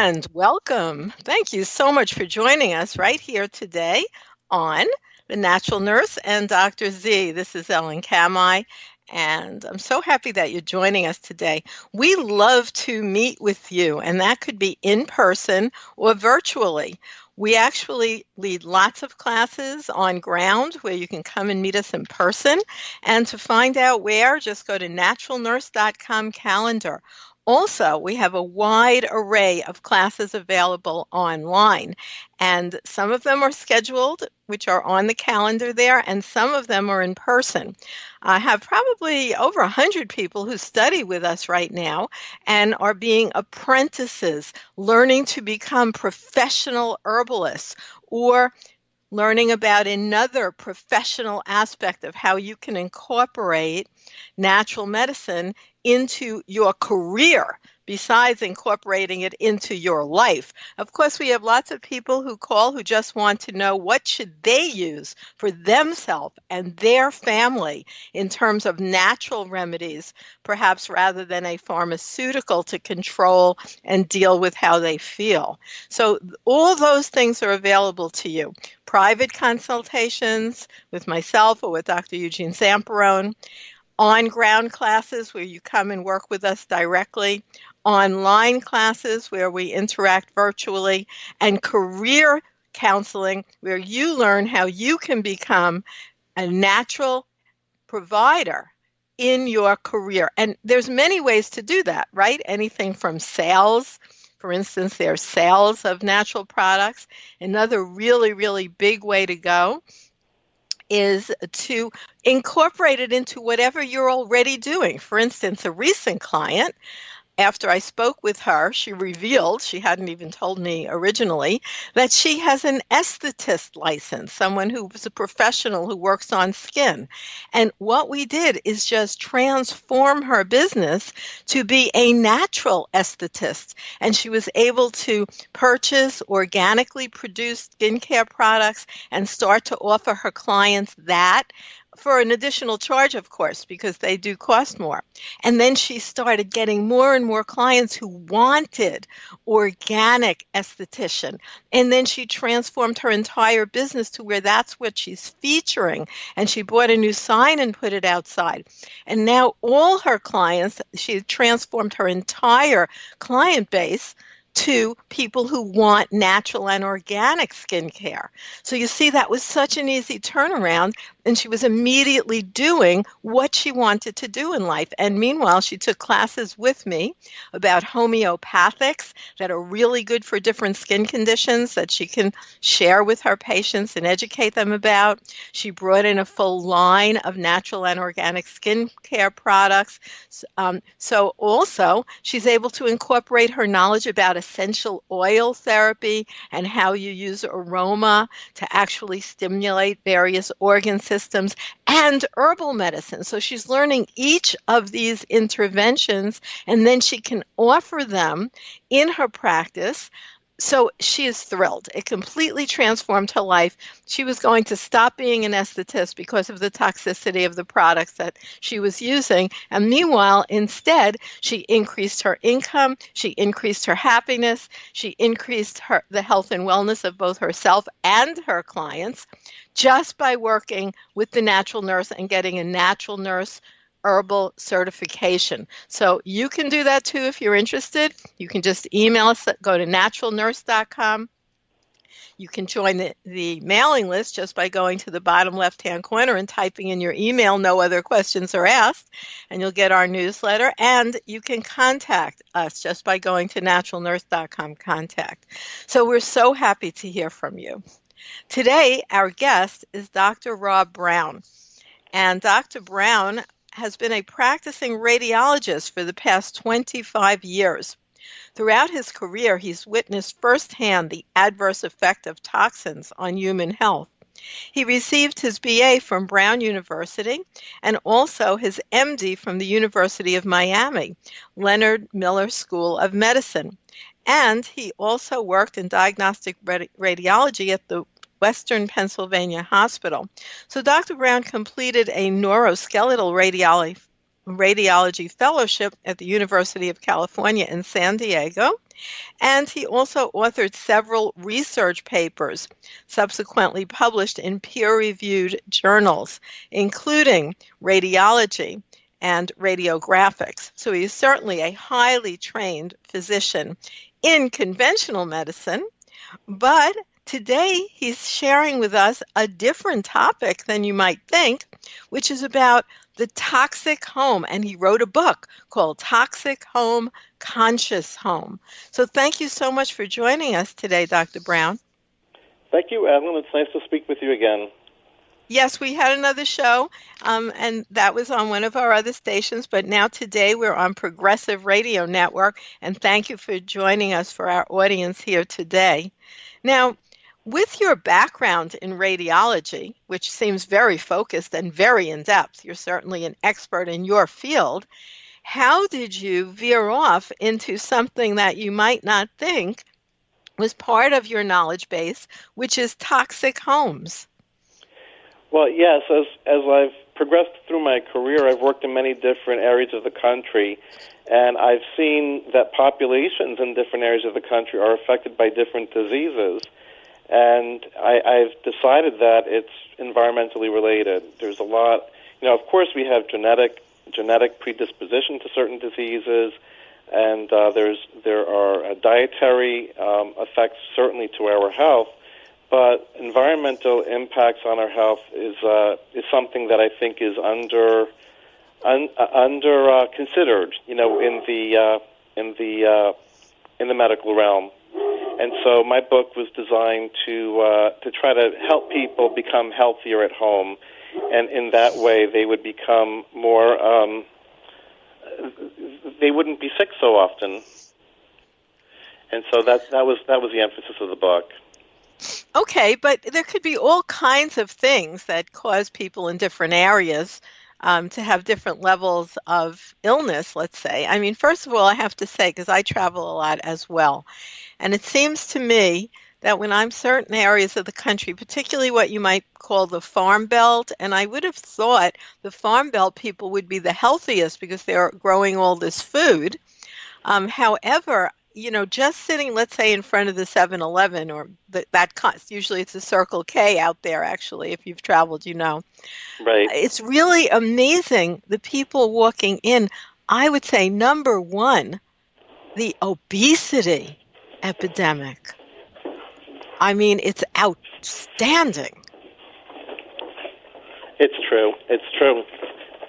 And welcome. Thank you so much for joining us right here today on The Natural Nurse and Dr. Z. This is Ellen Kamai, and I'm so happy that you're joining us today. We love to meet with you, and that could be in person or virtually. We actually lead lots of classes on ground where you can come and meet us in person. And to find out where, just go to naturalnurse.com calendar. Also, we have a wide array of classes available online, and some of them are scheduled, which are on the calendar there, and some of them are in person. I have probably over 100 people who study with us right now and are being apprentices, learning to become professional herbalists or learning about another professional aspect of how you can incorporate natural medicine into your career besides incorporating it into your life. Of course, we have lots of people who call who just want to know what should they use for themselves and their family in terms of natural remedies, perhaps rather than a pharmaceutical to control and deal with how they feel. So all those things are available to you. Private consultations with myself or with Dr. Eugene Zamperone, on-ground classes where you come and work with us directly, online classes where we interact virtually, and career counseling where you learn how you can become a natural provider in your career. And there's many ways to do that, right? Anything from sales. For instance, there's sales of natural products. Another really, really big way to go is to incorporate it into whatever you're already doing. For instance, a recent client, after I spoke with her, she revealed, she hadn't even told me originally, that she has an esthetist license, someone who's a professional who works on skin. And what we did is just transform her business to be a natural esthetist. And she was able to purchase organically produced skincare products and start to offer her clients that for an additional charge, of course, because they do cost more. And then she started getting more and more clients who wanted organic esthetician. And then she transformed her entire business to where that's what she's featuring. And she bought a new sign and put it outside. And now all her clients, she transformed her entire client base to people who want natural and organic skincare. So you see, that was such an easy turnaround, and she was immediately doing what she wanted to do in life. And meanwhile, she took classes with me about homeopathics that are really good for different skin conditions that she can share with her patients and educate them about. She brought in a full line of natural and organic skincare products. So also, she's able to incorporate her knowledge about essential oil therapy and how you use aroma to actually stimulate various organ systems and herbal medicine. So she's learning each of these interventions, and then she can offer them in her practice. So she is thrilled. It completely transformed her life. She was going to stop being an esthetist because of the toxicity of the products that she was using. And meanwhile, instead, she increased her income, she increased her happiness, she increased the health and wellness of both herself and her clients just by working with the natural nurse and getting a natural nurse herbal certification. So you can do that too if you're interested. You can just email us, go to naturalnurse.com. You can join the mailing list just by going to the bottom left-hand corner and typing in your email, no other questions are asked, and you'll get our newsletter. And you can contact us just by going to naturalnurse.com contact. So we're so happy to hear from you. Today, our guest is Dr. Rob Brown. And Dr. Brown has been a practicing radiologist for the past 25 years. Throughout his career, he's witnessed firsthand the adverse effect of toxins on human health. He received his BA from Brown University and also his MD from the University of Miami, Leonard Miller School of Medicine. And he also worked in diagnostic radiology at the Western Pennsylvania Hospital. So Dr. Brown completed a neuroskeletal Radiology Fellowship at the University of California in San Diego. And he also authored several research papers, subsequently published in peer-reviewed journals, including Radiology and Radiographics. So he is certainly a highly trained physician in conventional medicine, but today he's sharing with us a different topic than you might think, which is about the toxic home. And he wrote a book called Toxic Home, Conscious Home. So thank you so much for joining us today, Dr. Brown. Thank you, Evelyn. It's nice to speak with you again. Yes, we had another show, and that was on one of our other stations, but now today we're on Progressive Radio Network, and thank you for joining us for our audience here today. Now, with your background in radiology, which seems very focused and very in-depth, you're certainly an expert in your field, how did you veer off into something that you might not think was part of your knowledge base, which is toxic homes? Well, yes, as I've progressed through my career, I've worked in many different areas of the country, and I've seen that populations in different areas of the country are affected by different diseases. And I've decided that it's environmentally related. There's a lot, of course we have genetic predisposition to certain diseases, and there are dietary effects certainly to our health, but environmental impacts on our health is something that I think is under considered, in the medical realm. And so my book was designed to try to help people become healthier at home, and in that way they would become more. They wouldn't be sick so often, and so that was the emphasis of the book. Okay, but there could be all kinds of things that cause people in different areas to have different levels of illness, let's say. I mean, first of all, I have to say, because I travel a lot as well, and it seems to me that when I'm certain areas of the country, particularly what you might call the Farm Belt, and I would have thought the Farm Belt people would be the healthiest because they're growing all this food. However, just sitting, let's say, in front of the 7-Eleven or usually it's a Circle K out there, actually, if you've traveled, Right. It's really amazing, the people walking in. I would say, number one, the obesity epidemic. I mean, it's outstanding. It's true.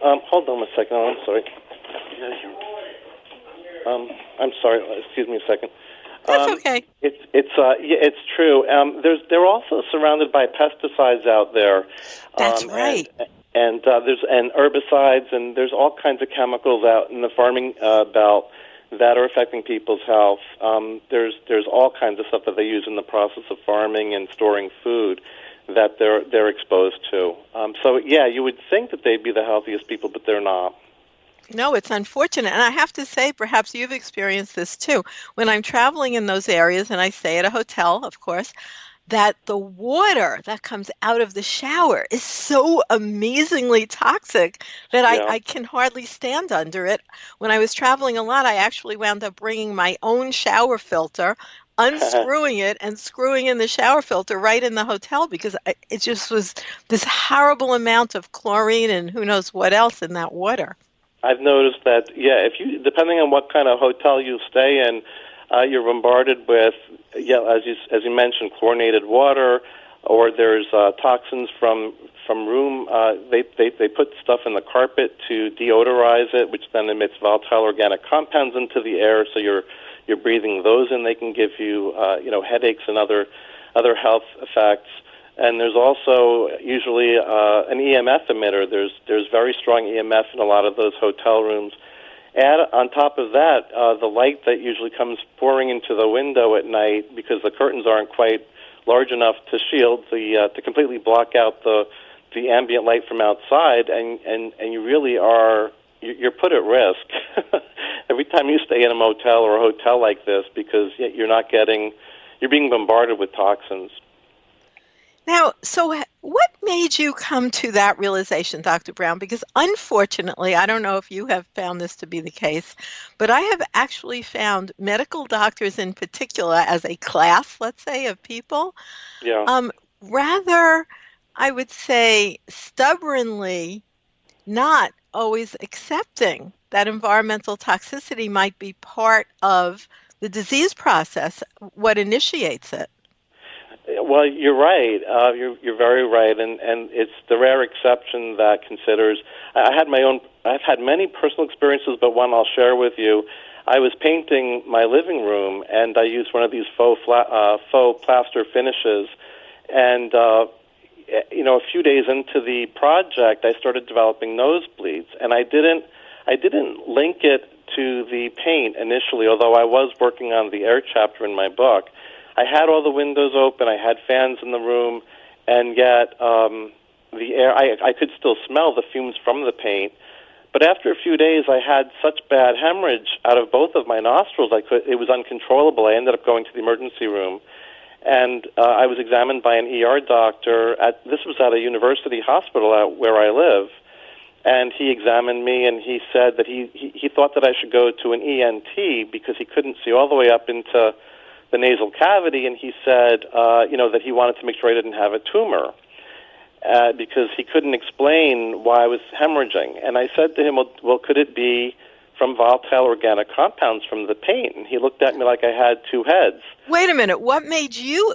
Hold on a second. Oh, I'm sorry. I'm sorry. Excuse me a second. That's okay. It's true. They're also surrounded by pesticides out there. That's right. And there's herbicides, and there's all kinds of chemicals out in the farming belt that are affecting people's health. There's all kinds of stuff that they use in the process of farming and storing food that they're exposed to. So yeah, you would think that they'd be the healthiest people, but they're not. No, it's unfortunate. And I have to say, perhaps you've experienced this too. When I'm traveling in those areas, and I stay at a hotel, of course, that the water that comes out of the shower is so amazingly toxic that I can hardly stand under it. When I was traveling a lot, I actually wound up bringing my own shower filter, unscrewing it and screwing in the shower filter right in the hotel because it just was this horrible amount of chlorine and who knows what else in that water. I've noticed that, if you, depending on what kind of hotel you stay in, you're bombarded with, as you mentioned, chlorinated water, or there's toxins from room. They put stuff in the carpet to deodorize it, which then emits volatile organic compounds into the air. So you're breathing those in. They can give you headaches and other health effects. And there's also usually an EMF emitter. There's very strong EMF in a lot of those hotel rooms. Add on top of that the light that usually comes pouring into the window at night because the curtains aren't quite large enough to shield to completely block out the ambient light from outside, and you really you're put at risk every time you stay in a motel or a hotel like this because you're being bombarded with toxins. Now, so what made you come to that realization, Dr. Brown? Because unfortunately, I don't know if you have found this to be the case, but I have actually found medical doctors in particular as a class, let's say, of people, Yeah. rather, I would say, stubbornly not always accepting that environmental toxicity might be part of the disease process, what initiates it. Well, you're right. You're very right, and it's the rare exception that considers. I've had many personal experiences, but one I'll share with you. I was painting my living room, and I used one of these faux plaster finishes, and a few days into the project, I started developing nosebleeds, and I didn't link it to the paint initially, although I was working on the air chapter in my book. I had all the windows open, I had fans in the room, and yet the air, I could still smell the fumes from the paint. But after a few days, I had such bad hemorrhage out of both of my nostrils, it was uncontrollable. I ended up going to the emergency room, and I was examined by an ER doctor. This was at a university hospital where I live, and he examined me, and he said that he thought that I should go to an ENT because he couldn't see all the way up into the nasal cavity, and he said, that he wanted to make sure I didn't have a tumor because he couldn't explain why I was hemorrhaging. And I said to him, well, could it be from volatile organic compounds from the paint? And he looked at me like I had two heads. Wait a minute. What made you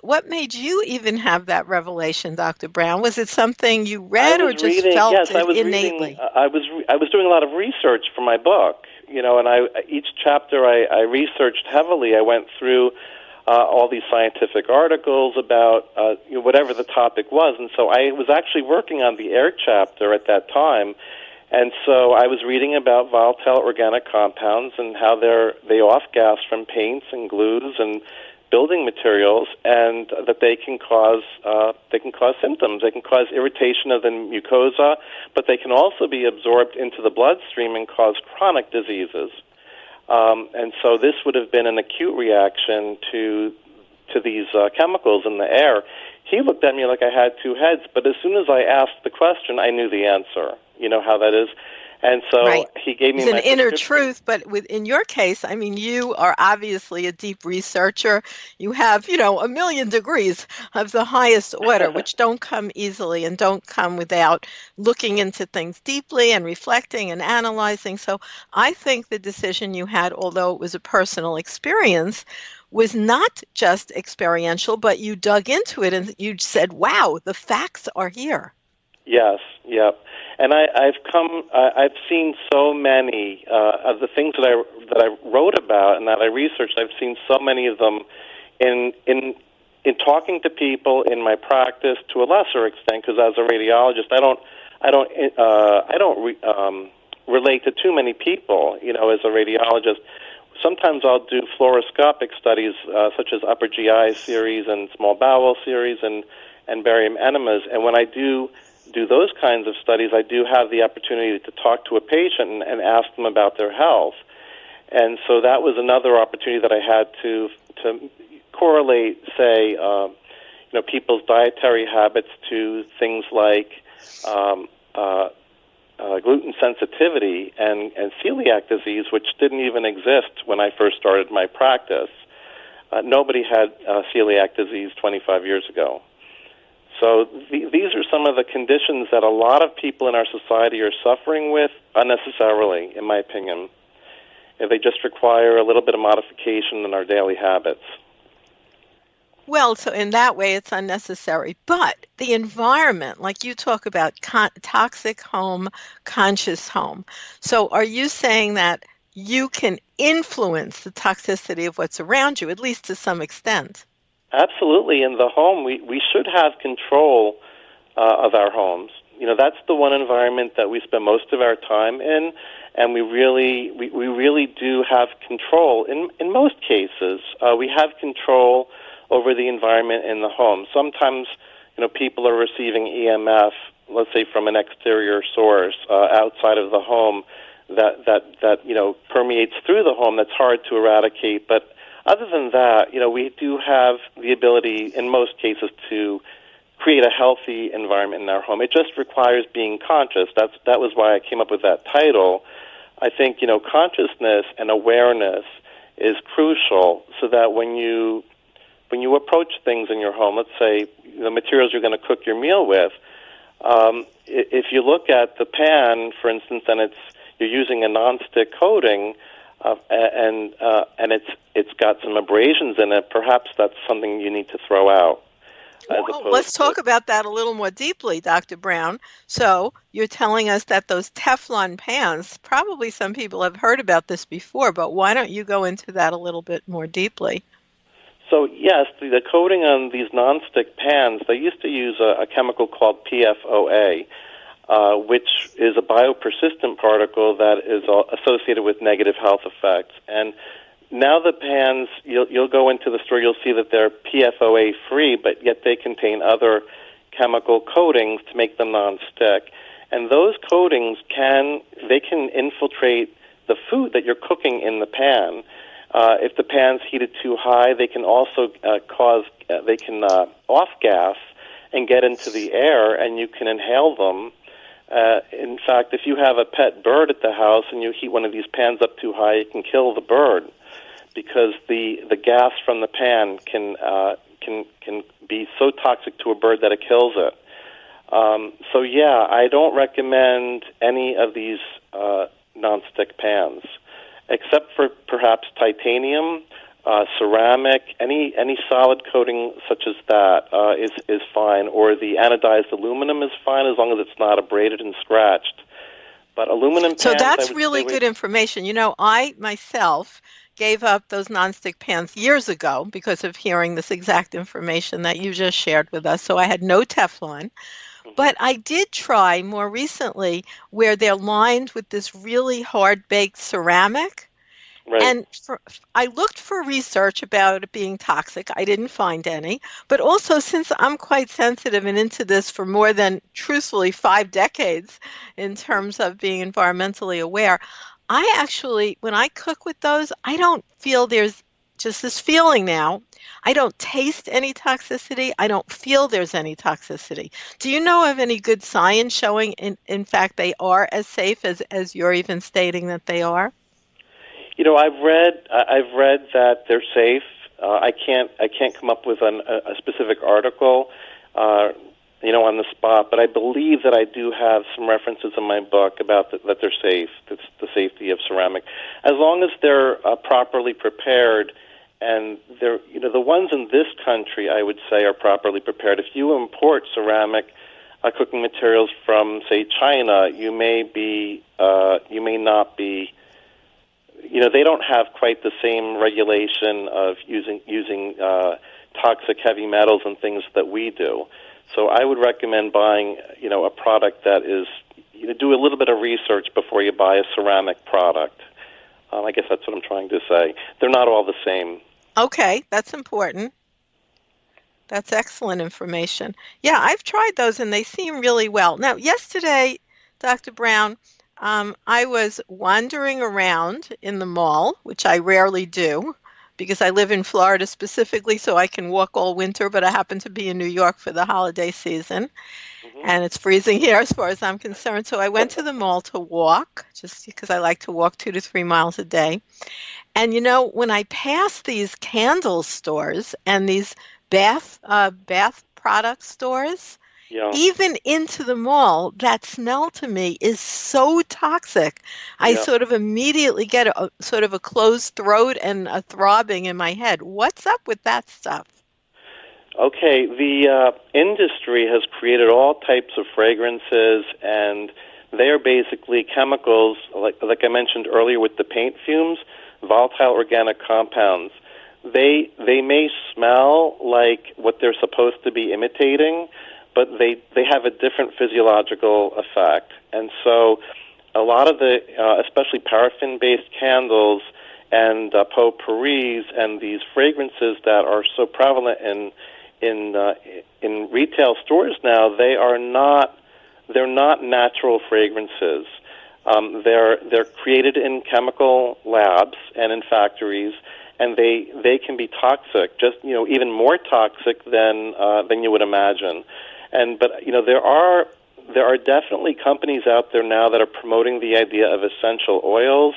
even have that revelation, Dr. Brown? Was it something you read or just felt it innately? I was doing a lot of research for my book, and each chapter I researched heavily. I went through all these scientific articles about whatever the topic was, and so I was actually working on the air chapter at that time. And so I was reading about volatile organic compounds and how they off-gas from paints and glues and building materials, and that they can cause symptoms. They can cause irritation of the mucosa, but they can also be absorbed into the bloodstream and cause chronic diseases. And so this would have been an acute reaction to these chemicals in the air. He looked at me like I had two heads, but as soon as I asked the question, I knew the answer. You know how that is? And so he gave me an inner truth, but in your case, I mean, you are obviously a deep researcher. You have, a million degrees of the highest order, which don't come easily and don't come without looking into things deeply and reflecting and analyzing. So I think the decision you had, although it was a personal experience, was not just experiential, but you dug into it and you said, wow, the facts are here. Yes, yep. And I've seen so many of the things that I wrote about and that I researched. I've seen so many of them in talking to people in my practice to a lesser extent, because as a radiologist, I don't relate to too many people. As a radiologist, sometimes I'll do fluoroscopic studies such as upper GI series and small bowel series and barium enemas, and when I do those kinds of studies, I do have the opportunity to talk to a patient and ask them about their health. And so that was another opportunity that I had to correlate, say, people's dietary habits to things like gluten sensitivity and celiac disease, which didn't even exist when I first started my practice. Nobody had celiac disease 25 years ago. So these are some of the conditions that a lot of people in our society are suffering with unnecessarily, in my opinion. They just require a little bit of modification in our daily habits. Well, so in that way, it's unnecessary. But the environment, like you talk about toxic home, conscious home. So are you saying that you can influence the toxicity of what's around you, at least to some extent? Absolutely. In the home, we should have control of our homes. That's the one environment that we spend most of our time in, and we really do have control. In most cases, we have control over the environment in the home. Sometimes, people are receiving EMF, let's say from an exterior source outside of the home that permeates through the home. That's hard to eradicate, but other than that, we do have the ability, in most cases, to create a healthy environment in our home. It just requires being conscious. That was why I came up with that title. I think, consciousness and awareness is crucial so that when you approach things in your home, let's say the materials you're going to cook your meal with, if you look at the pan, for instance, and you're using a nonstick coating, and it's got some abrasions in it, perhaps that's something you need to throw out. Well, let's talk about that a little more deeply, Dr. Brown. So you're telling us that those Teflon pans, probably some people have heard about this before, but why don't you go into that a little bit more deeply? So yes, the coating on these nonstick pans, they used to use a chemical called PFOA, which is a biopersistent particle that is associated with negative health effects. And now the pans, you'll go into the store, you'll see that they're PFOA free, but yet they contain other chemical coatings to make them nonstick. And those coatings can infiltrate the food that you're cooking in the pan. If the pan's heated too high, they can also off gas and get into the air, and you can inhale them. In fact, if you have a pet bird at the house and you heat one of these pans up too high, it can kill the bird because the gas from the pan can be so toxic to a bird that it kills it. So yeah, I don't recommend any of these nonstick pans, except for perhaps titanium, ceramic, any solid coating such as that is fine, or the anodized aluminum is fine as long as it's not abraded and scratched. But aluminum pans... So that's really good information. I myself gave up those nonstick pans years ago because of hearing this exact information that you just shared with us. So I had no Teflon. But I did try more recently where they're lined with this really hard-baked ceramic. Right. And I looked for research about it being toxic. I didn't find any. But also, since I'm quite sensitive and into this for more than, truthfully, 5 decades in terms of being environmentally aware, I actually, when I cook with those, I don't feel there's just this feeling now. I don't taste any toxicity. I don't feel there's any toxicity. Do you know of any good science showing, in fact, they are as safe as you're even stating that they are? I've read that they're safe. I can't come up with a specific article, on the spot, but I believe that I do have some references in my book about that they're safe. That's the safety of ceramic, as long as they're properly prepared. And they're, the ones in this country, I would say, are properly prepared. If you import ceramic cooking materials from, say, China, you may not be. They don't have quite the same regulation of using toxic heavy metals and things that we do. So I would recommend buying, a product that is, do a little bit of research before you buy a ceramic product. I guess that's what I'm trying to say. They're not all the same. Okay, that's important. That's excellent information. Yeah, I've tried those and they seem really well. Now, yesterday, Dr. Brown, I was wandering around in the mall, which I rarely do because I live in Florida specifically, so I can walk all winter, but I happen to be in New York for the holiday season. And it's freezing here as far as I'm concerned. So I went to the mall to walk, just because I like to walk 2 to 3 miles a day. And, when I pass these candle stores and these bath product stores, yeah, even into the mall, that smell to me is so toxic. I sort of immediately get a sort of a closed throat and a throbbing in my head. What's up with that stuff? Okay, the industry has created all types of fragrances, and they are basically chemicals, like I mentioned earlier with the paint fumes, volatile organic compounds. They may smell like what they're supposed to be imitating, but they have a different physiological effect. And so a lot of the, especially paraffin-based candles and potpourris and these fragrances that are so prevalent in retail stores now, they're not natural fragrances. They're created in chemical labs and in factories, and they can be toxic, just even more toxic than you would imagine. But there are definitely companies out there now that are promoting the idea of essential oils,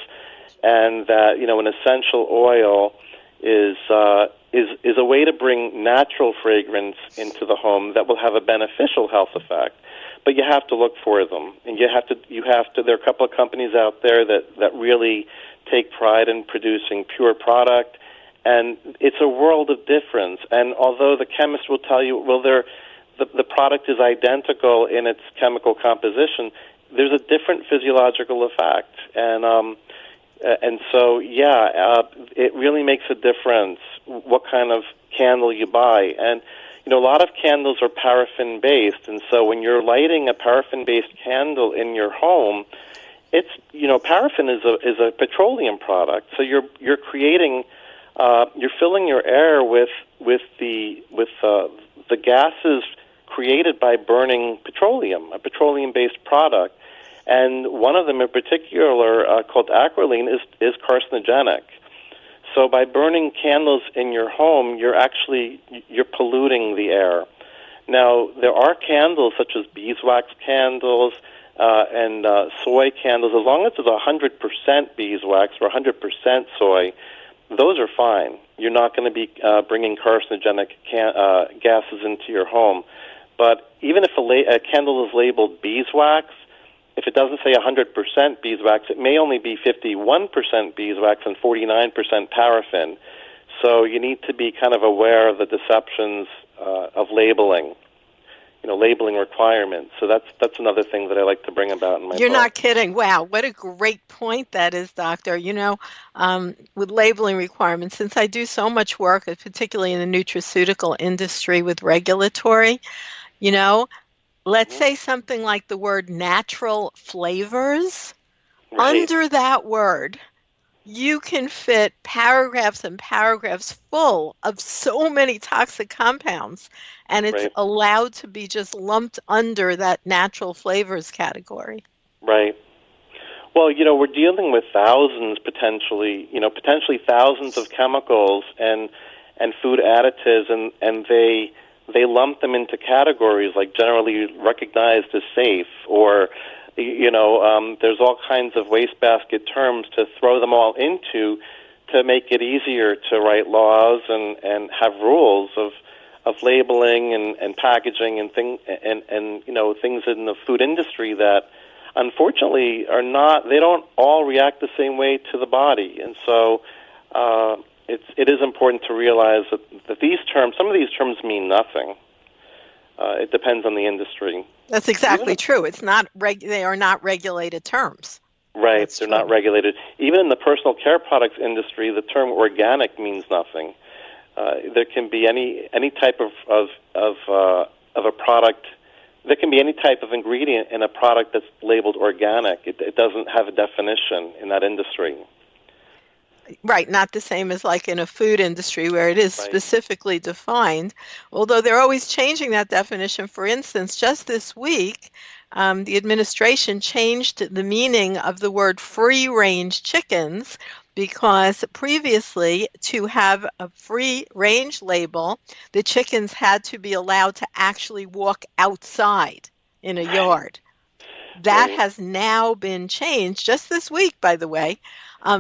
and that an essential oil is a way to bring natural fragrance into the home that will have a beneficial health effect. But you have to look for them, and you have to. There are a couple of companies out there that really take pride in producing pure product, and it's a world of difference. And although the chemist will tell you, the product is identical in its chemical composition, there's a different physiological effect, and so it really makes a difference what kind of candle you buy. And a lot of candles are paraffin-based, and so when you're lighting a paraffin-based candle in your home, it's paraffin is a petroleum product. So you're creating, you're filling your air with the gases created by burning petroleum, a petroleum-based product, and one of them in particular, called acrolein, is carcinogenic. So by burning candles in your home, you're polluting the air. Now, there are candles such as beeswax candles and soy candles. As long as it's 100% beeswax or 100% soy, those are fine. You're not going to be bringing carcinogenic gases into your home. But even if a candle is labeled beeswax, if it doesn't say 100% beeswax, it may only be 51% beeswax and 49% paraffin. So you need to be kind of aware of the deceptions of labeling, labeling requirements. So that's another thing that I like to bring about in my You're book. not kidding. Wow, what a great point that is, Doctor. With labeling requirements, since I do so much work, particularly in the nutraceutical industry with regulatory, let's say something like the word natural flavors. Right. Under that word, you can fit paragraphs and paragraphs full of so many toxic compounds, and it's Right. allowed to be just lumped under that natural flavors category. Right. Well, we're dealing with potentially thousands of chemicals and food additives, and they lump them into categories like generally recognized as safe, or there's all kinds of wastebasket terms to throw them all into to make it easier to write laws and have rules of labeling and packaging and things in the food industry that unfortunately they don't all react the same way to the body. And so it is important to realize that some of these terms mean nothing. It depends on the industry. That's exactly true. It's not they are not regulated terms. Right, they're not regulated. Even in the personal care products industry, the term organic means nothing. There can be any type of a product. There can be any type of ingredient in a product that's labeled organic. It doesn't have a definition in that industry. Right, not the same as like in a food industry where it is specifically defined, although they're always changing that definition. For instance, just this week, the administration changed the meaning of the word free-range chickens, because previously, to have a free-range label, the chickens had to be allowed to actually walk outside in a yard. That has now been changed just this week, by the way,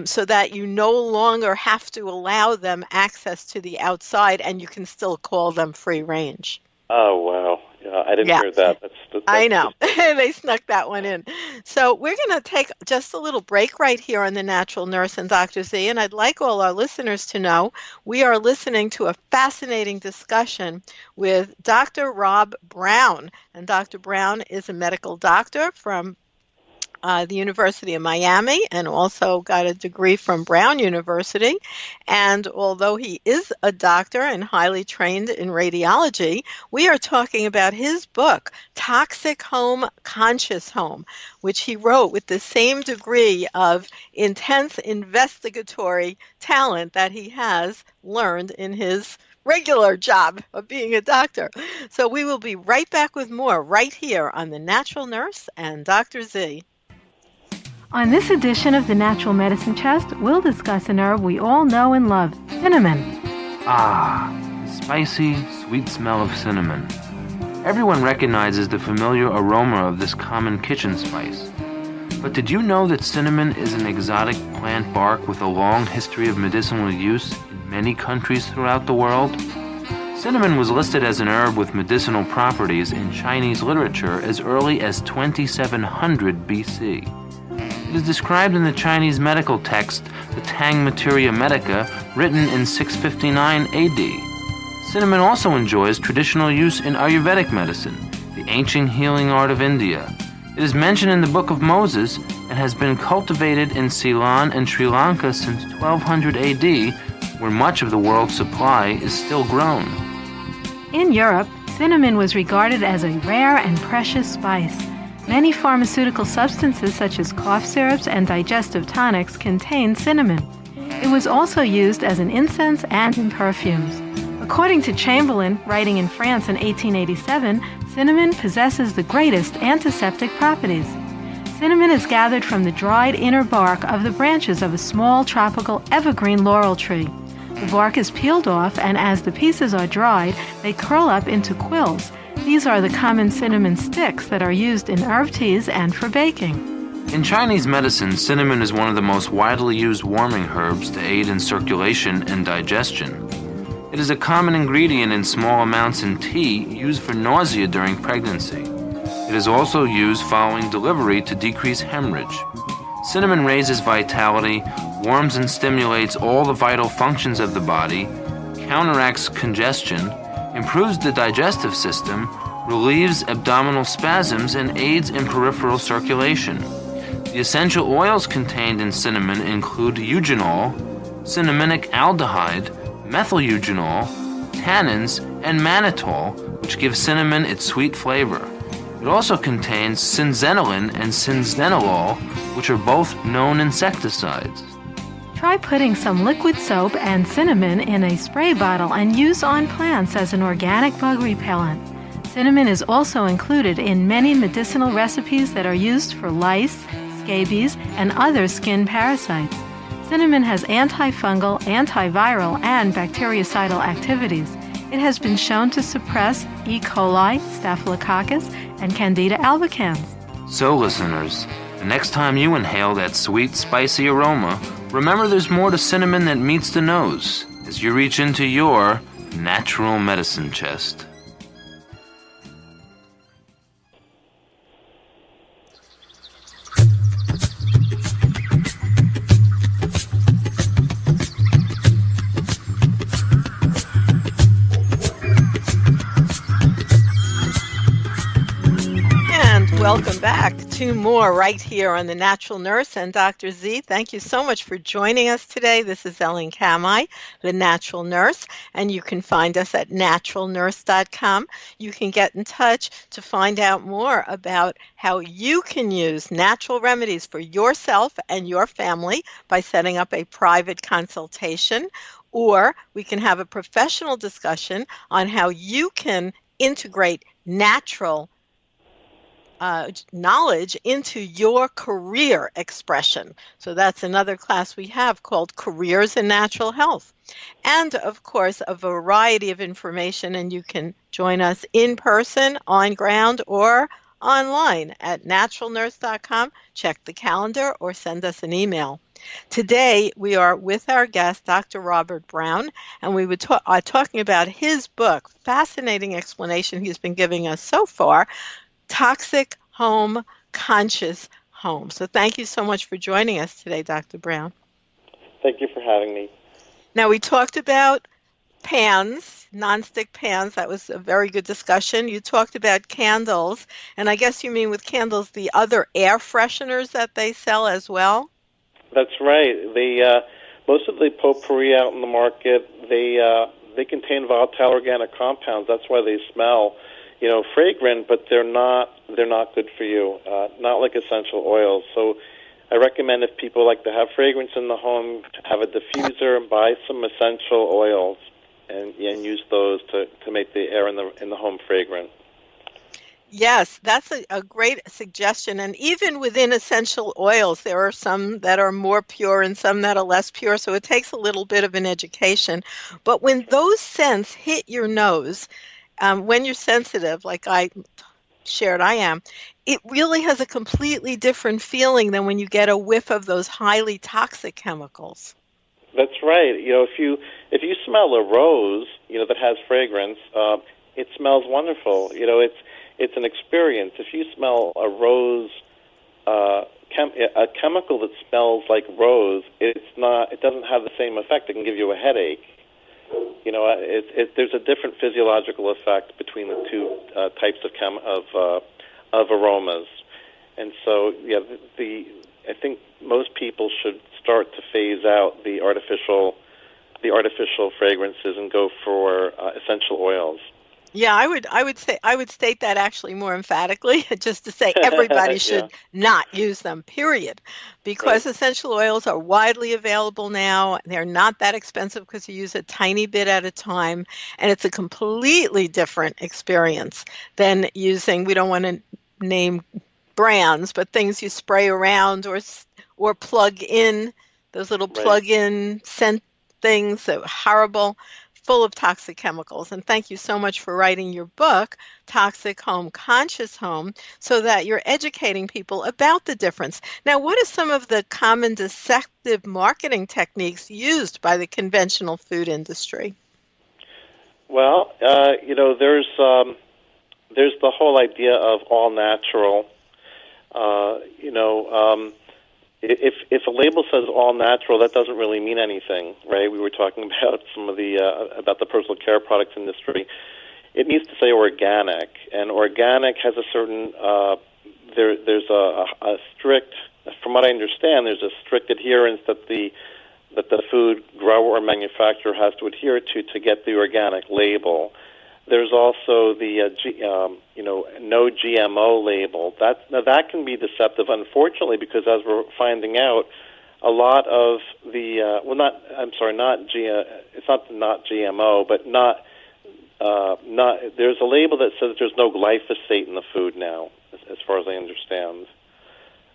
so that you no longer have to allow them access to the outside, and you can still call them free range. Oh, wow. Yeah, I didn't hear that. That's I know. They snuck that one in. So we're going to take just a little break right here on The Natural Nurse and Dr. Z, and I'd like all our listeners to know we are listening to a fascinating discussion with Dr. Rob Brown. And Dr. Brown is a medical doctor from the University of Miami, and also got a degree from Brown University. And although he is a doctor and highly trained in radiology, we are talking about his book, Toxic Home, Conscious Home, which he wrote with the same degree of intense investigatory talent that he has learned in his regular job of being a doctor. So we will be right back with more right here on The Natural Nurse and Dr. Z. On this edition of the Natural Medicine Chest, we'll discuss an herb we all know and love, cinnamon. Ah, the spicy, sweet smell of cinnamon. Everyone recognizes the familiar aroma of this common kitchen spice. But did you know that cinnamon is an exotic plant bark with a long history of medicinal use in many countries throughout the world? Cinnamon was listed as an herb with medicinal properties in Chinese literature as early as 2700 BC. It is described in the Chinese medical text, the Tang Materia Medica, written in 659 AD. Cinnamon also enjoys traditional use in Ayurvedic medicine, the ancient healing art of India. It is mentioned in the Book of Moses and has been cultivated in Ceylon and Sri Lanka since 1200 AD, where much of the world's supply is still grown. In Europe, cinnamon was regarded as a rare and precious spice. Many pharmaceutical substances such as cough syrups and digestive tonics contain cinnamon. It was also used as an incense and in perfumes. According to Chamberlain, writing in France in 1887, cinnamon possesses the greatest antiseptic properties. Cinnamon is gathered from the dried inner bark of the branches of a small tropical evergreen laurel tree. The bark is peeled off, and as the pieces are dried, they curl up into quills. These are the common cinnamon sticks that are used in herb teas and for baking. In Chinese medicine, cinnamon is one of the most widely used warming herbs to aid in circulation and digestion. It is a common ingredient in small amounts in tea used for nausea during pregnancy. It is also used following delivery to decrease hemorrhage. Cinnamon raises vitality, warms and stimulates all the vital functions of the body, counteracts congestion, improves the digestive system, relieves abdominal spasms, and aids in peripheral circulation. The essential oils contained in cinnamon include eugenol, cinnamonic aldehyde, methyl-eugenol, tannins, and mannitol, which give cinnamon its sweet flavor. It also contains cinzenolin and cinzenolol, which are both known insecticides. Try putting some liquid soap and cinnamon in a spray bottle and use on plants as an organic bug repellent. Cinnamon is also included in many medicinal recipes that are used for lice, scabies, and other skin parasites. Cinnamon has antifungal, antiviral, and bactericidal activities. It has been shown to suppress E. coli, Staphylococcus, and Candida albicans. So, listeners, the next time you inhale that sweet, spicy aroma, remember there's more to cinnamon than meets the nose as you reach into your natural medicine chest. Welcome back to more right here on The Natural Nurse and Dr. Z. Thank you so much for joining us today. This is Ellen Kamai, The Natural Nurse, and you can find us at naturalnurse.com. You can get in touch to find out more about how you can use natural remedies for yourself and your family by setting up a private consultation, or we can have a professional discussion on how you can integrate natural knowledge into your career expression. So that's another class we have called Careers in Natural Health. And of course, a variety of information, and you can join us in person, on ground, or online at naturalnurse.com. Check the calendar or send us an email. Today, we are with our guest, Dr. Robert Brown, and we are talking about his book, fascinating explanation he's been giving us so far, Toxic Home, Conscious Home. So thank you so much for joining us today, Dr. Brown. Thank you for having me. Now, we talked about pans, nonstick pans. That was a very good discussion. You talked about candles, and I guess you mean with candles the other air fresheners that they sell as well? That's right. Most of the potpourri out in the market, they contain volatile organic compounds. That's why they smell fragrant, but they're not good for you, not like essential oils. So I recommend if people like to have fragrance in the home, have a diffuser and buy some essential oils and use those to make the air in the home fragrant. Yes, that's a great suggestion. And even within essential oils, there are some that are more pure and some that are less pure. So it takes a little bit of an education. But when those scents hit your nose, when you're sensitive, like I shared I am, it really has a completely different feeling than when you get a whiff of those highly toxic chemicals. That's right. If you smell a rose, that has fragrance, it smells wonderful. It's an experience. If you smell a rose, a chemical that smells like rose, it doesn't have the same effect. It can give you a headache. There's a different physiological effect between the two types of aromas, and so I think most people should start to phase out the artificial fragrances and go for essential oils. Yeah, I would state that actually more emphatically, just to say everybody Yeah, should not use them, period. right, Because essential oils are widely available now. They're not that expensive because you use a tiny bit at a time, and it's a completely different experience than using, we don't want to name brands, but things you spray around or plug in, those little right. plug-in scent things that are horrible, full of toxic chemicals. And thank you so much for writing your book, Toxic Home, Conscious Home, so that you're educating people about the difference. Now, what are some of the common deceptive marketing techniques used by the conventional food industry? Well, there's the whole idea of all natural. Uh, you know, um, if a label says all natural, that doesn't really mean anything, right? We were talking about some of the about the personal care products industry. It needs to say organic, and organic has a certain there's a strict, from what I understand, there's a strict adherence that the food grower or manufacturer has to adhere to get the organic label. There's also the no GMO label. That can be deceptive, unfortunately, because as we're finding out, a lot of the it's not GMO, but not there's a label that says there's no glyphosate in the food now, as far as I understand.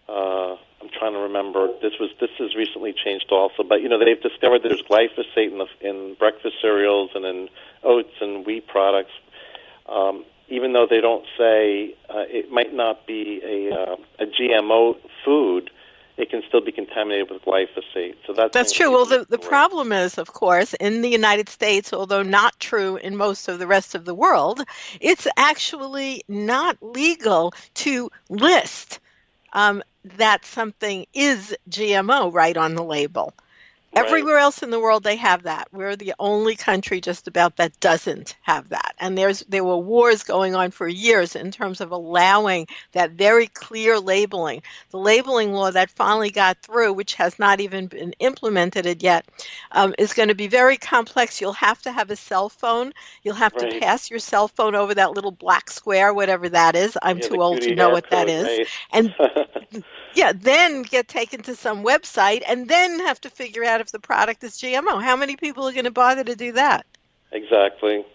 I'm trying to remember. This has recently changed also, but they've discovered there's glyphosate in breakfast cereals and in oats and wheat products. Even though they don't say it might not be a GMO food, it can still be contaminated with glyphosate. So that's That's something that true. Well, people need the to know. problem is, of course, in the United States, although not true in most of the rest of the world, it's actually not legal to list that something is GMO right on the label. Right, Everywhere else in the world, they have that. We're the only country just about that doesn't have that. And there were wars going on for years in terms of allowing that very clear labeling. The labeling law that finally got through, which has not even been implemented yet, is going to be very complex. You'll have to have a cell phone. You'll have to right. pass your cell phone over that little black square, whatever that is. I'm Yeah, the too old to cutie know hair what that code, is. right? And yeah, then get taken to some website and then have to figure out if the product is GMO. How many people are going to bother to do that? Exactly.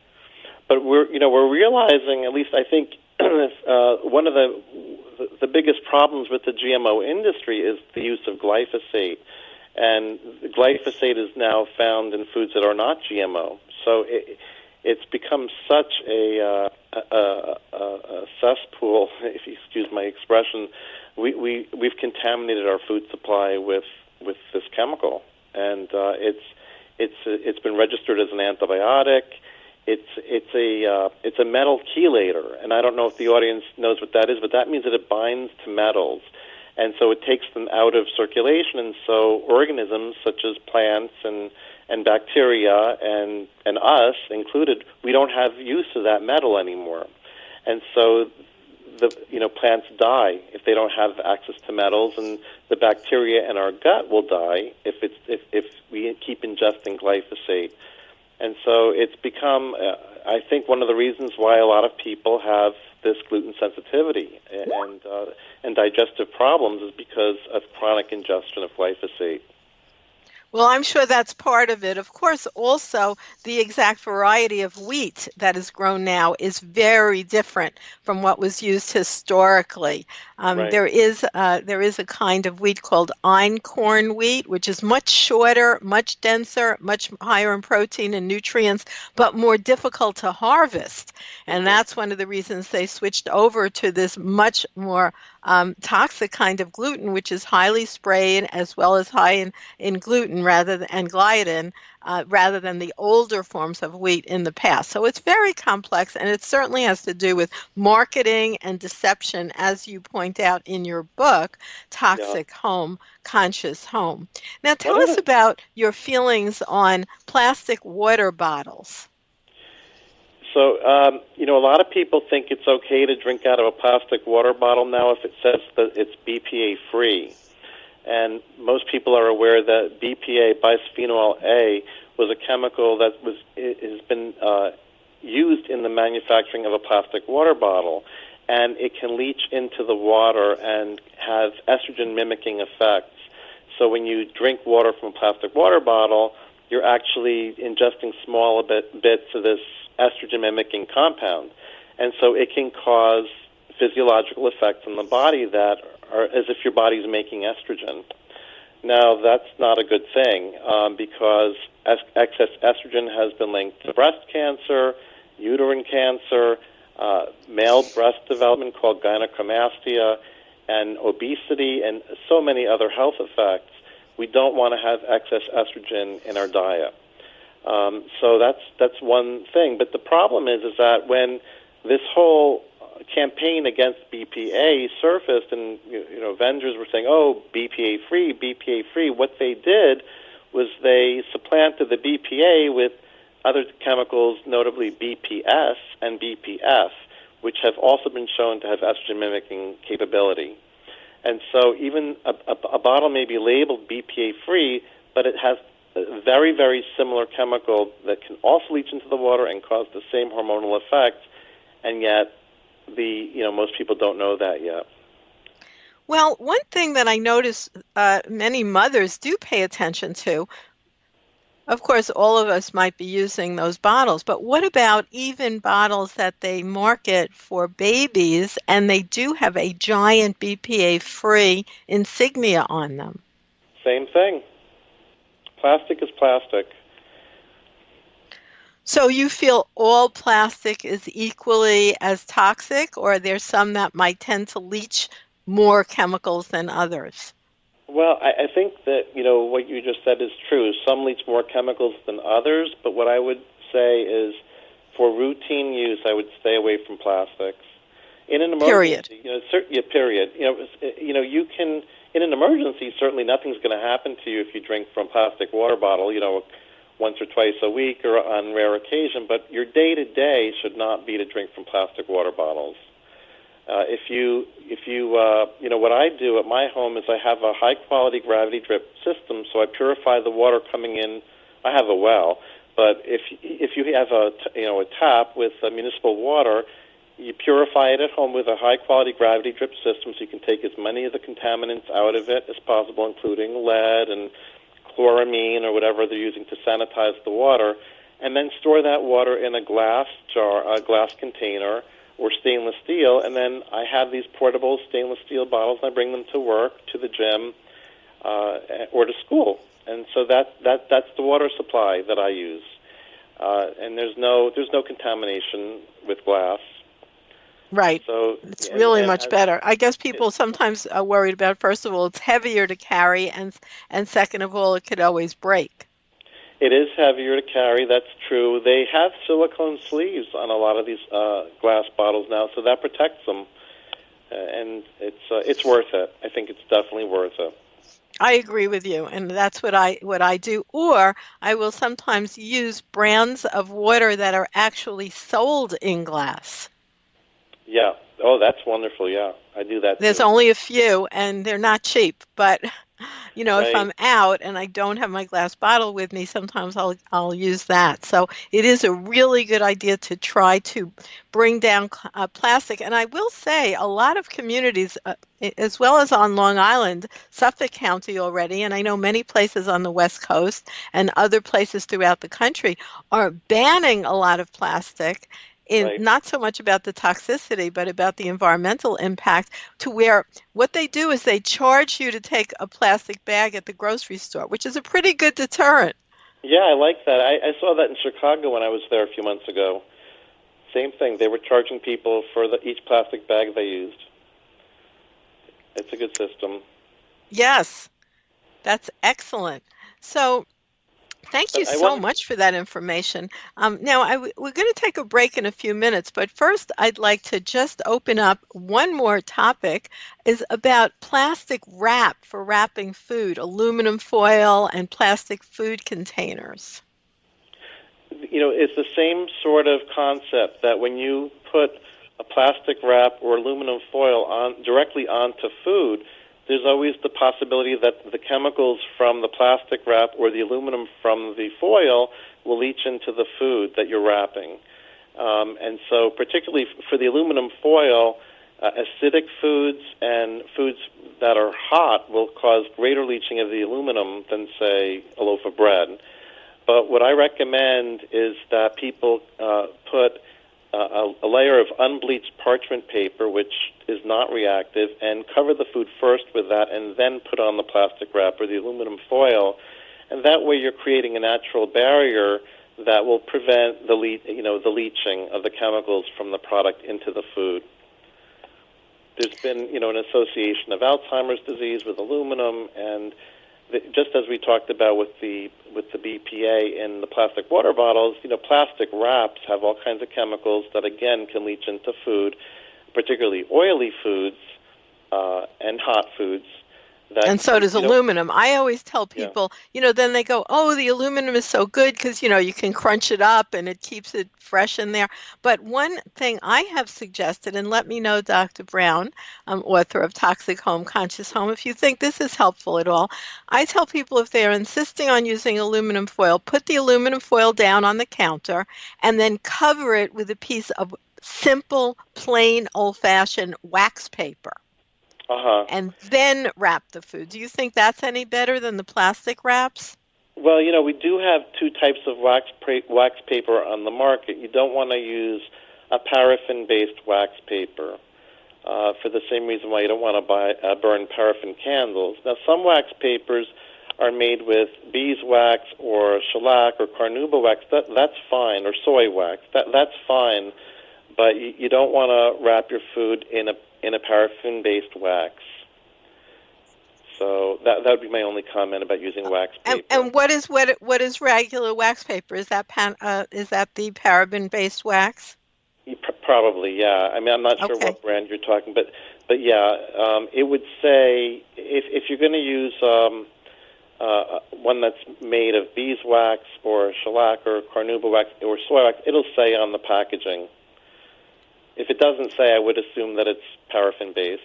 But we're realizing, at least I think, one of the biggest problems with the GMO industry is the use of glyphosate, and glyphosate is now found in foods that are not GMO. So it's become such a cesspool, if you excuse my expression. We've contaminated our food supply with this chemical, and it's been registered as an antibiotic. It's a metal chelator, and I don't know if the audience knows what that is, but that means that it binds to metals, and so it takes them out of circulation. And so organisms such as plants and bacteria and us included, we don't have use of that metal anymore, and so plants die if they don't have access to metals, and the bacteria in our gut will die if we keep ingesting glyphosate. And so it's become, I think, one of the reasons why a lot of people have this gluten sensitivity and digestive problems is because of chronic ingestion of glyphosate. Well, I'm sure that's part of it. Of course, also the exact variety of wheat that is grown now is very different from what was used historically. Right. There is a kind of wheat called einkorn wheat, which is much shorter, much denser, much higher in protein and nutrients, but more difficult to harvest. And Hmm. that's one of the reasons they switched over to this much more toxic kind of gluten, which is highly sprayed as well as high in gluten and gliadin rather than the older forms of wheat in the past. So it's very complex, and it certainly has to do with marketing and deception, as you point out in your book, Yeah. Toxic Home, Conscious Home. Now, One tell of us the about your feelings on plastic water bottles. So, a lot of people think it's okay to drink out of a plastic water bottle now if it says that it's BPA free. And most people are aware that BPA, bisphenol A, was a chemical that has been used in the manufacturing of a plastic water bottle. And it can leach into the water and have estrogen mimicking effects. So when you drink water from a plastic water bottle, you're actually ingesting small bits of this estrogen mimicking compound. And so it can cause physiological effects in the body that are as if your body's making estrogen. Now, that's not a good thing because excess estrogen has been linked to breast cancer, uterine cancer, male breast development called gynecomastia, and obesity, and so many other health effects. We don't want to have excess estrogen in our diet. So that's one thing. But the problem is that when this whole campaign against BPA surfaced, and vendors were saying, "Oh, BPA free, BPA free," what they did was they supplanted the BPA with other chemicals, notably BPS and BPF, which have also been shown to have estrogen mimicking capability. And so even a bottle may be labeled BPA free, but it has a very, very similar chemical that can also leach into the water and cause the same hormonal effects, and yet most people don't know that yet. Well, one thing that I notice many mothers do pay attention to, of course, all of us might be using those bottles, but what about even bottles that they market for babies and they do have a giant BPA-free insignia on them? Same thing. Plastic is plastic. So you feel all plastic is equally as toxic, or are there some that might tend to leach more chemicals than others? Well, I think that, what you just said is true. Some leach more chemicals than others, but what I would say is for routine use, I would stay away from plastics. In an Period. emergency, period. You can, in an emergency, certainly nothing's going to happen to you if you drink from a plastic water bottle, once or twice a week or on rare occasion, but your day-to-day should not be to drink from plastic water bottles. What I do at my home is I have a high-quality gravity drip system, so I purify the water coming in. I have a well, but if you have a tap with municipal water, you purify it at home with a high-quality gravity drip system, so you can take as many of the contaminants out of it as possible, including lead and chloramine or whatever they're using to sanitize the water, and then store that water in a glass jar, a glass container, or stainless steel, and then I have these portable stainless steel bottles, and I bring them to work, to the gym, or to school. And so that's the water supply that I use. And there's no contamination with glass. Right. So It's really much better. I guess people sometimes are worried about, first of all, it's heavier to carry, and second of all, it could always break. It is heavier to carry, that's true. They have silicone sleeves on a lot of these glass bottles now, so that protects them. And it's worth it. I think it's definitely worth it. I agree with you, and that's what I do. Or I will sometimes use brands of water that are actually sold in glass. Yeah. Oh, that's wonderful, yeah. I do that There's too. only a few, and they're not cheap, but If Right. I'm out and I don't have my glass bottle with me, sometimes I'll use that. So it is a really good idea to try to bring down plastic. And I will say a lot of communities, as well as on Long Island, Suffolk County already, and I know many places on the West Coast and other places throughout the country are banning a lot of plastic. Right. Not so much about the toxicity, but about the environmental impact, to where what they do is they charge you to take a plastic bag at the grocery store, which is a pretty good deterrent. Yeah, I like that. I saw that in Chicago when I was there a few months ago. Same thing. They were charging people for each plastic bag they used. It's a good system. Yes, that's excellent. So thank you so much for that information. Now, we're going to take a break in a few minutes, but first I'd like to just open up one more topic, is about plastic wrap for wrapping food, aluminum foil and plastic food containers. It's the same sort of concept that when you put a plastic wrap or aluminum foil directly onto food, there's always the possibility that the chemicals from the plastic wrap or the aluminum from the foil will leach into the food that you're wrapping. And so particularly for the aluminum foil, acidic foods and foods that are hot will cause greater leaching of the aluminum than, say, a loaf of bread. But what I recommend is that people put a layer of unbleached parchment paper, which is not reactive, and cover the food first with that, and then put on the plastic wrap or the aluminum foil. And that way, you're creating a natural barrier that will prevent the leaching of the chemicals from the product into the food. There's been, an association of Alzheimer's disease with aluminum, and just as we talked about with the BPA in the plastic water bottles, plastic wraps have all kinds of chemicals that, again, can leach into food, particularly oily foods and hot foods. And so does aluminum. I always tell people, then they go, oh, the aluminum is so good because, you can crunch it up and it keeps it fresh in there. But one thing I have suggested, and let me know, Dr. Brown, author of Toxic Home, Conscious Home, if you think this is helpful at all, I tell people if they're insisting on using aluminum foil, put the aluminum foil down on the counter and then cover it with a piece of simple, plain, old-fashioned wax paper. And then wrap the food. Do you think that's any better than the plastic wraps? Well, we do have two types of wax paper on the market. You don't want to use a paraffin-based wax paper for the same reason why you don't want to burn paraffin candles. Now, some wax papers are made with beeswax or shellac or carnauba wax. That's fine, or soy wax. That's fine, but you don't want to wrap your food in a paraffin-based wax. So that would be my only comment about using wax paper. And what is regular wax paper? Is that the paraben-based wax? Probably, yeah. I mean, I'm not sure what brand you're talking, but yeah, it would say if you're going to use one that's made of beeswax or shellac or carnauba wax or soy wax, it'll say on the packaging. If it doesn't say, I would assume that it's paraffin-based.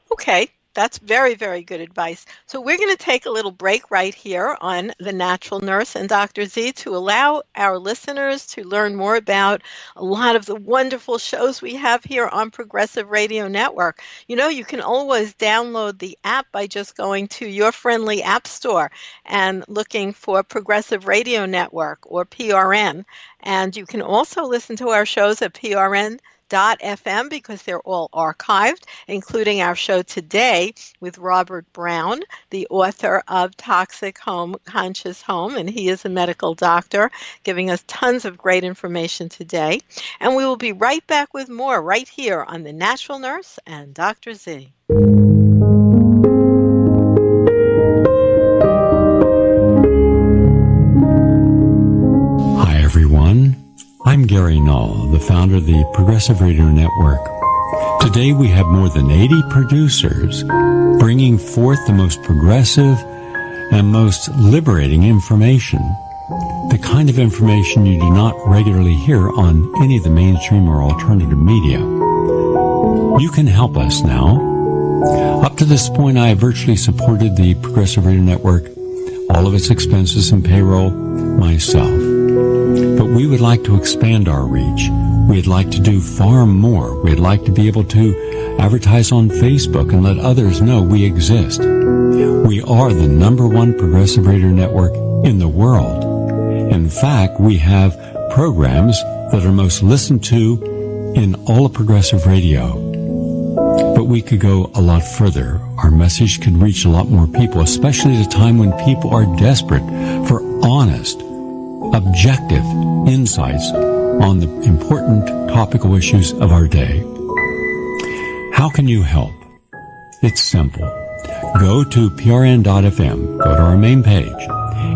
Okay, that's very, very good advice. So we're going to take a little break right here on The Natural Nurse and Dr. Z to allow our listeners to learn more about a lot of the wonderful shows we have here on Progressive Radio Network. You can always download the app by just going to your friendly app store and looking for Progressive Radio Network or PRN. And you can also listen to our shows at PRN.FM because they're all archived, including our show today with Robert Brown, the author of Toxic Home, Conscious Home, and he is a medical doctor giving us tons of great information today. And we will be right back with more right here on The Natural Nurse and Dr. Z. Hi, everyone. I'm Gary Null, the founder of the Progressive Radio Network. Today we have more than 80 producers bringing forth the most progressive and most liberating information, the kind of information you do not regularly hear on any of the mainstream or alternative media. You can help us now Up to this point, I have virtually supported the Progressive Radio Network, all of its expenses and payroll, myself. But we would like to expand our reach. We'd like to do far more. We'd like to be able to advertise on Facebook and let others know we exist. We are the #1 Progressive Radio Network in the world. In fact, we have programs that are most listened to in all of progressive radio. But we could go a lot further. Our message could reach a lot more people, especially at a time when people are desperate for honest, objective insights on the important topical issues of our day. How can you help? It's simple. Go to prn.fm, go to our main page.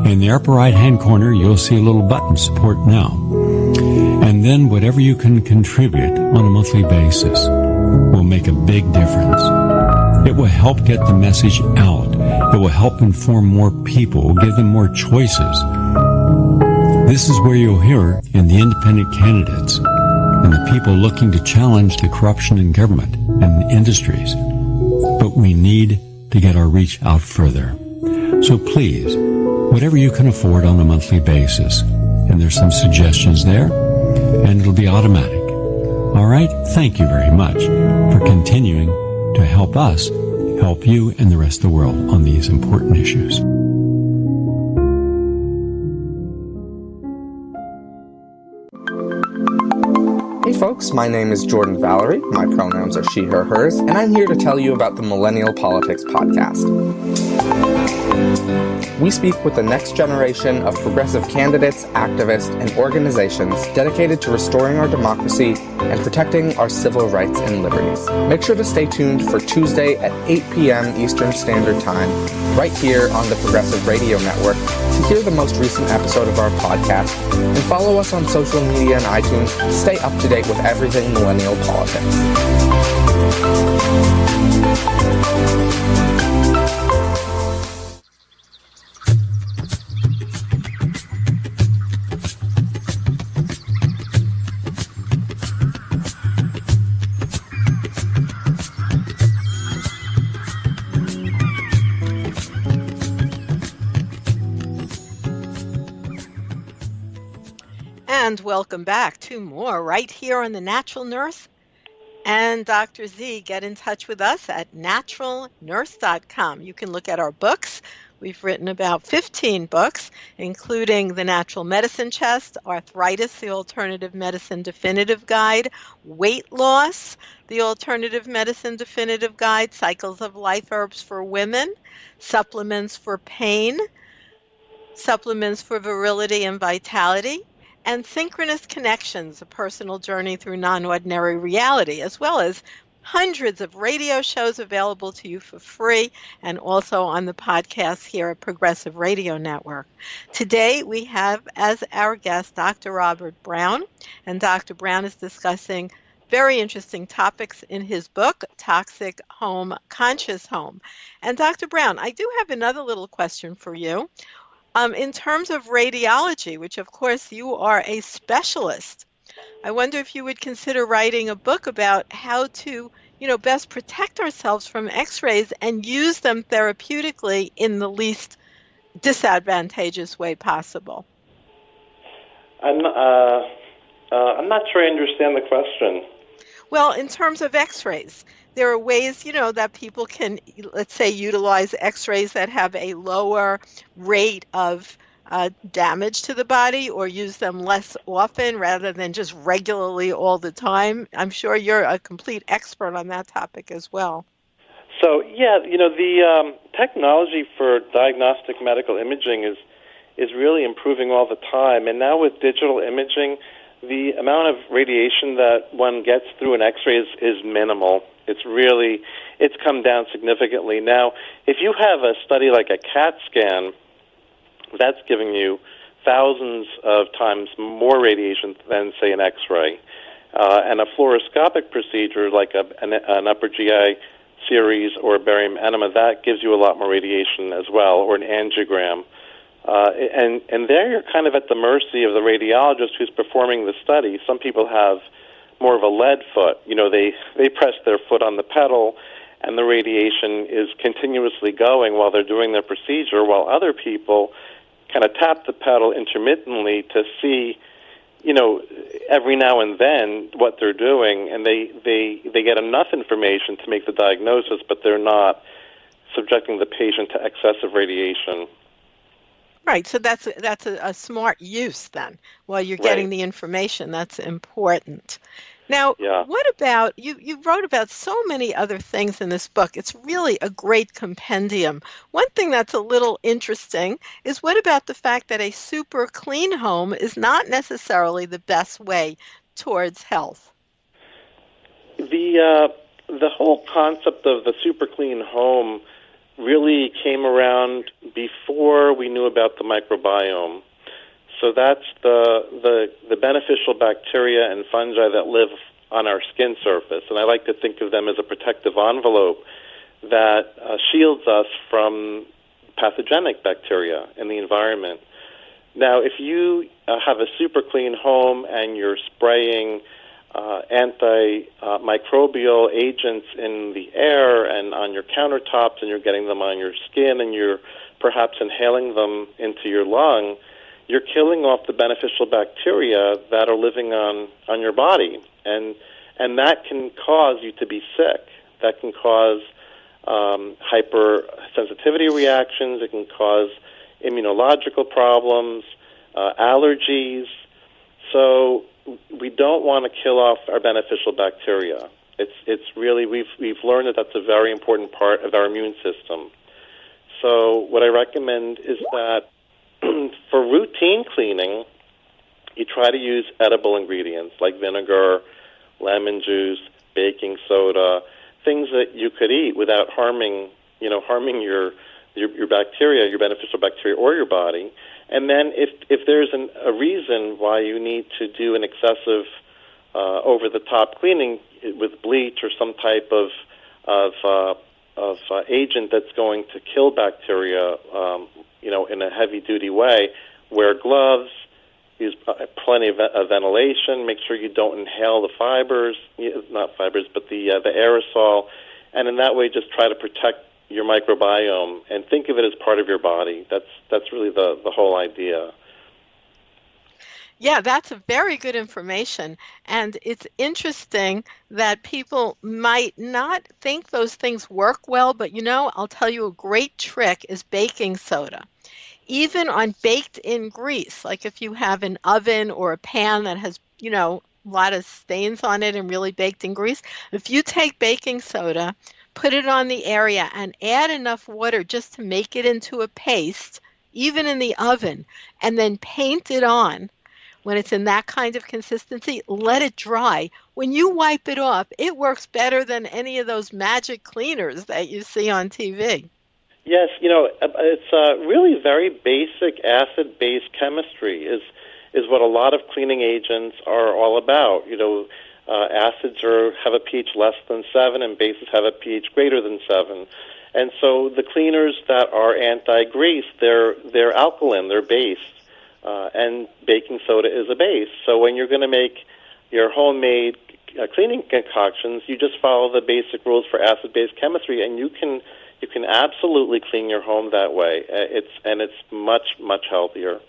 In the upper right-hand corner, you'll see a little button, Support Now. And then whatever you can contribute on a monthly basis will make a big difference. It will help get the message out. It will help inform more people, will give them more choices. This is where you'll hear in the independent candidates and the people looking to challenge the corruption in government and the industries. But we need to get our reach out further. So please, whatever you can afford on a monthly basis, and there's some suggestions there, and it'll be automatic. All right? Thank you very much for continuing to help us help you and the rest of the world on these important issues. Hey folks, my name is Jordan Valerie, my pronouns are she, her, hers, and I'm here to tell you about the Millennial Politics Podcast. We speak with the next generation of progressive candidates, activists, and organizations dedicated to restoring our democracy and protecting our civil rights and liberties. Make sure to stay tuned for Tuesday at 8 p.m. Eastern Standard Time, right here on the Progressive Radio Network, to hear the most recent episode of our podcast, and follow us on social media and iTunes to stay up to date with everything millennial politics. And welcome back to more right here on The Natural Nurse and Dr. Z. Get in touch with us at naturalnurse.com. You can look at our books. We've written about 15 books, including The Natural Medicine Chest, Arthritis, The Alternative Medicine Definitive Guide, Weight Loss, The Alternative Medicine Definitive Guide, Cycles of Life Herbs for Women, Supplements for Pain, Supplements for Virility and Vitality, and Synchronous Connections, a personal journey through non-ordinary reality, as well as hundreds of radio shows available to you for free and also on the podcast here at Progressive Radio Network. Today we have as our guest Dr. Robert Brown, and Dr. Brown is discussing very interesting topics in his book, Toxic Home, Conscious Home. And Dr. Brown, I do have another little question for you. In terms of radiology, which of course you are a specialist, I wonder if you would consider writing a book about how to, best protect ourselves from X-rays and use them therapeutically in the least disadvantageous way possible. I'm not sure I understand the question. Well, in terms of X-rays, there are ways, that people can, let's say, utilize X-rays that have a lower rate of damage to the body, or use them less often rather than just regularly all the time. I'm sure you're a complete expert on that topic as well. So, the technology for diagnostic medical imaging is really improving all the time. And now with digital imaging, the amount of radiation that one gets through an X-ray is minimal. It's come down significantly. Now, if you have a study like a CAT scan, that's giving you thousands of times more radiation than, say, an X-ray. And a fluoroscopic procedure like an upper GI series or a barium enema, that gives you a lot more radiation as well, or an angiogram. And there you're kind of at the mercy of the radiologist who's performing the study. Some people have more of a lead foot. They press their foot on the pedal, and the radiation is continuously going while they're doing their procedure, while other people kind of tap the pedal intermittently to see, every now and then what they're doing, and they get enough information to make the diagnosis, but they're not subjecting the patient to excessive radiation. Right, so that's a smart use then. While you're getting the information, that's important. Now, what about, you wrote about so many other things in this book. It's really a great compendium. One thing that's a little interesting is what about the fact that a super clean home is not necessarily the best way towards health? The whole concept of the super clean home really came around before we knew about the microbiome. So that's the beneficial bacteria and fungi that live on our skin surface. And I like to think of them as a protective envelope that shields us from pathogenic bacteria in the environment. Now, if you have a super clean home and you're spraying antimicrobial agents in the air and on your countertops, and you're getting them on your skin, and you're perhaps inhaling them into your lung, you're killing off the beneficial bacteria that are living on your body, and that can cause you to be sick. That can cause hypersensitivity reactions. It can cause immunological problems, allergies. So we don't want to kill off our beneficial bacteria. It's really, we've learned that that's a very important part of our immune system. So what I recommend is that for routine cleaning, you try to use edible ingredients like vinegar, lemon juice, baking soda, things that you could eat without harming your bacteria, your beneficial bacteria, or your body. And then if there's a reason why you need to do an excessive over-the-top cleaning with bleach or some type of agent that's going to kill bacteria, in a heavy-duty way, wear gloves, use plenty of ventilation, make sure you don't inhale the fibers, not fibers, but the aerosol, and in that way just try to protect your microbiome and think of it as part of your body. That's really the whole idea. Yeah, that's a very good information. And it's interesting that people might not think those things work well, but I'll tell you a great trick is baking soda. Even on baked-in grease, like if you have an oven or a pan that has, a lot of stains on it and really baked in grease, if you take baking soda, put it on the area, and add enough water just to make it into a paste, even in the oven, and then paint it on. When it's in that kind of consistency, let it dry. When you wipe it off, it works better than any of those magic cleaners that you see on TV. Yes, it's really very basic acid-based chemistry is what a lot of cleaning agents are all about. Acids have a pH less than 7, and bases have a pH greater than 7. And so the cleaners that are anti-grease, they're alkaline, they're base, and baking soda is a base. So when you're going to make your homemade cleaning concoctions, you just follow the basic rules for acid-based chemistry, and you can absolutely clean your home that way. It's much, much healthier.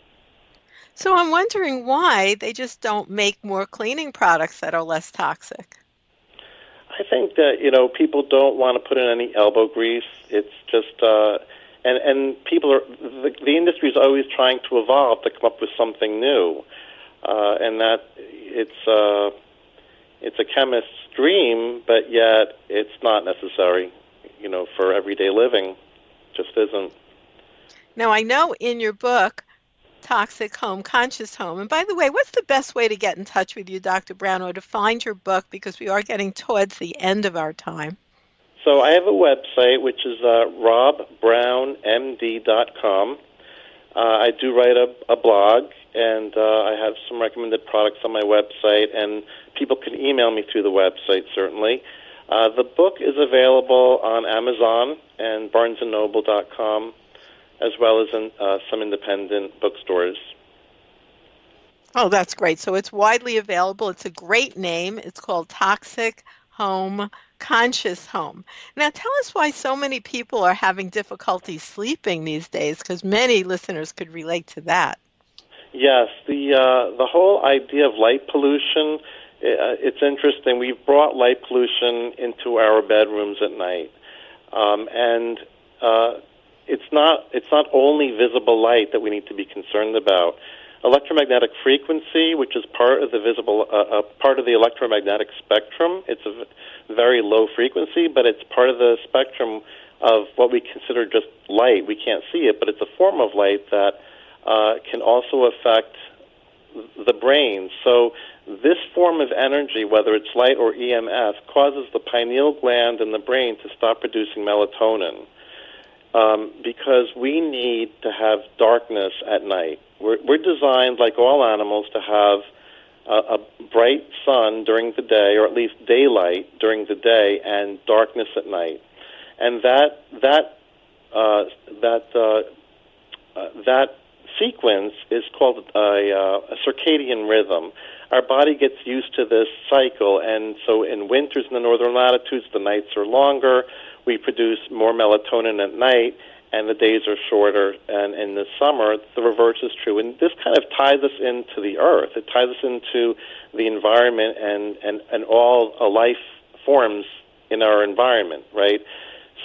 So I'm wondering why they just don't make more cleaning products that are less toxic. I think that, people don't want to put in any elbow grease. It's just, and people the industry is always trying to evolve to come up with something new. And that it's a chemist's dream, but yet it's not necessary, for everyday living. Just isn't. Now, I know in your book, Toxic Home, Conscious Home. And by the way, what's the best way to get in touch with you, Dr. Brown, or to find your book, because we are getting towards the end of our time? So I have a website, which is robbrownmd.com. I do write a blog, and I have some recommended products on my website, and people can email me through the website, certainly. The book is available on Amazon and BarnesandNoble.com, as well as in some independent bookstores. Oh, that's great. So it's widely available. It's a great name. It's called Toxic Home, conscious home. Now, tell us why so many people are having difficulty sleeping these days, because many listeners could relate to that. Yes, the whole idea of light pollution, it's interesting. We've brought light pollution into our bedrooms at night, and it's not only visible light that we need to be concerned about. Electromagnetic frequency, which is part of the part of the electromagnetic spectrum, it's a very low frequency, but it's part of the spectrum of what we consider just light. We can't see it, but it's a form of light that can also affect the brain. So this form of energy, whether it's light or EMF, causes the pineal gland in the brain to stop producing melatonin, because we need to have darkness at night. We're designed, like all animals, to have a bright sun during the day, or at least daylight during the day, and darkness at night. And that sequence is called a circadian rhythm. Our body gets used to this cycle, and so in winters in the northern latitudes, the nights are longer. We produce more melatonin at night, and the days are shorter. And in the summer, the reverse is true. And this kind of ties us into the earth. It ties us into the environment and all life forms in our environment, right?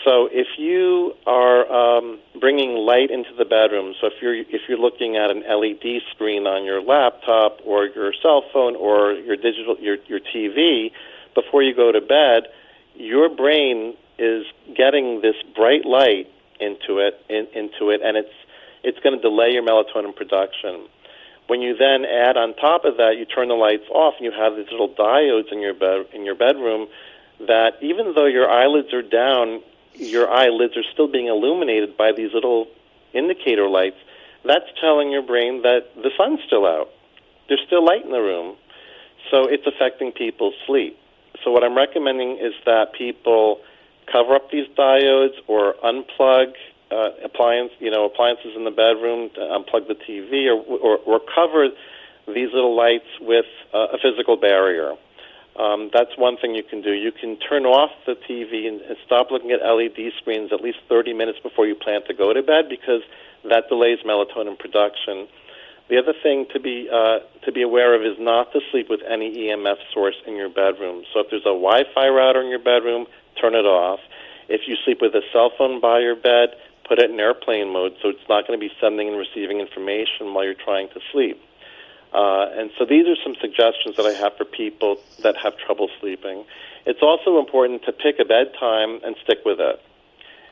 So if you are bringing light into the bedroom, so if you're looking at an LED screen on your laptop or your cell phone or your TV before you go to bed, your brain is getting this bright light into it, and it's going to delay your melatonin production. When you then add on top of that, you turn the lights off, and you have these little diodes in your bedroom that, even though your eyelids are down, your eyelids are still being illuminated by these little indicator lights. That's telling your brain that the sun's still out. There's still light in the room. So it's affecting people's sleep. So what I'm recommending is that people cover up these diodes or unplug appliances in the bedroom, to unplug the TV, or cover these little lights with a physical barrier. That's one thing you can do. You can turn off the TV and stop looking at LED screens at least 30 minutes before you plan to go to bed, because that delays melatonin production. The other thing to be aware of is not to sleep with any EMF source in your bedroom. So if there's a Wi-Fi router in your bedroom, turn it off. If you sleep with a cell phone by your bed, put it in airplane mode so it's not going to be sending and receiving information while you're trying to sleep. And so these are some suggestions that I have for people that have trouble sleeping. It's also important to pick a bedtime and stick with it.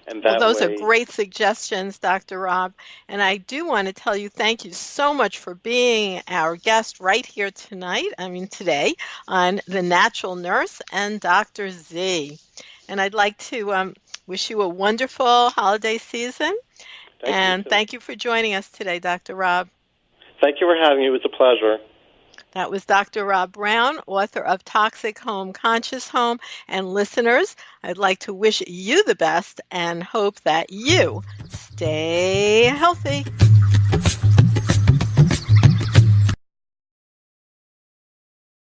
And that Well, those are great suggestions, Dr. Rob. And I do want to tell you thank you so much for being our guest right here today on The Natural Nurse and Dr. Z. And I'd like to wish you a wonderful holiday season. Thank you for joining us today, Dr. Rob. Thank you for having me. It was a pleasure. That was Dr. Rob Brown, author of Toxic Home, Conscious Home. And listeners, I'd like to wish you the best and hope that you stay healthy.